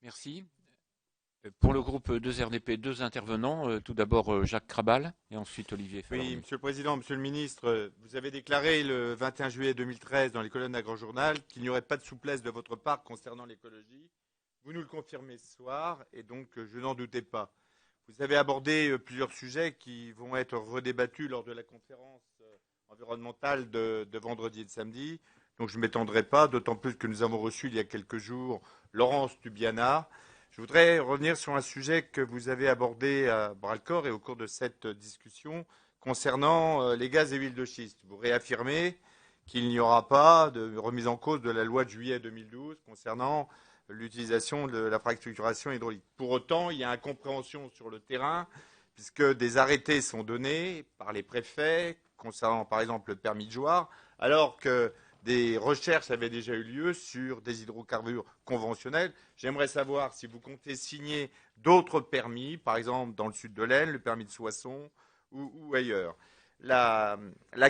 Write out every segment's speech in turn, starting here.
Merci. Pour le groupe 2RDP, deux intervenants. Tout d'abord Jacques Krabal et ensuite Olivier Oui, Favorni. Monsieur le Président, Monsieur le Ministre, vous avez déclaré le 21 juillet 2013 dans les colonnes d'un grand journal qu'il n'y aurait pas de souplesse de votre part concernant l'écologie. Vous nous le confirmez ce soir et donc je n'en doutais pas. Vous avez abordé plusieurs sujets qui vont être redébattus lors de la conférence environnementale de vendredi et de samedi. Donc je ne m'étendrai pas, d'autant plus que nous avons reçu il y a quelques jours Laurence Tubiana. Je voudrais revenir sur un sujet que vous avez abordé à bras-le-corps et au cours de cette discussion concernant les gaz et huiles de schiste. Vous réaffirmez qu'il n'y aura pas de remise en cause de la loi de juillet 2012 concernant l'utilisation de la fracturation hydraulique. Pour autant, il y a incompréhension sur le terrain puisque des arrêtés sont donnés par les préfets concernant par exemple le permis de joire, alors que des recherches avaient déjà eu lieu sur des hydrocarbures conventionnels. J'aimerais savoir si vous comptez signer d'autres permis, par exemple dans le sud de l'Aisne, le permis de Soissons ou ailleurs. La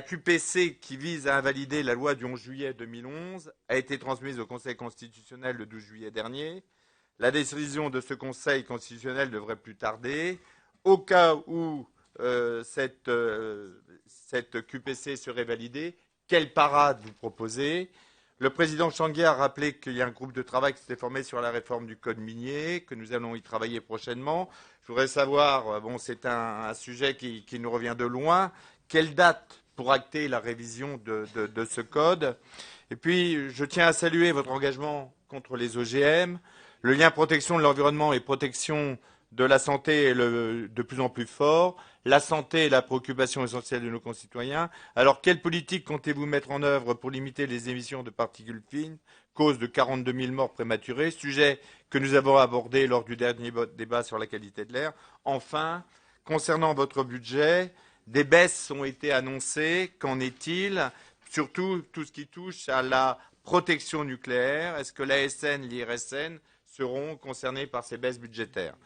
QPC qui vise à invalider la loi du 11 juillet 2011 a été transmise au Conseil constitutionnel le 12 juillet dernier. La décision de ce Conseil constitutionnel devrait plus tarder. Au cas où cette QPC serait validée, quelle parade vous proposez? Le président Changuet a rappelé qu'il y a un groupe de travail qui s'était formé sur la réforme du code minier, que nous allons y travailler prochainement. Je voudrais savoir, bon, c'est un sujet qui nous revient de loin, quelle date pour acter la révision de ce code? Et puis, je tiens à saluer votre engagement contre les OGM. Le lien protection de l'environnement et protection de la santé est de plus en plus fort. La santé est la préoccupation essentielle de nos concitoyens. Alors, quelle politique comptez-vous mettre en œuvre pour limiter les émissions de particules fines, cause de 42 000 morts prématurées, sujet que nous avons abordé lors du dernier débat sur la qualité de l'air? Enfin, concernant votre budget, des baisses ont été annoncées. Qu'en est-il? Surtout tout ce qui touche à la protection nucléaire. Est-ce que l'ASN, l'IRSN seront concernés par ces baisses budgétaires?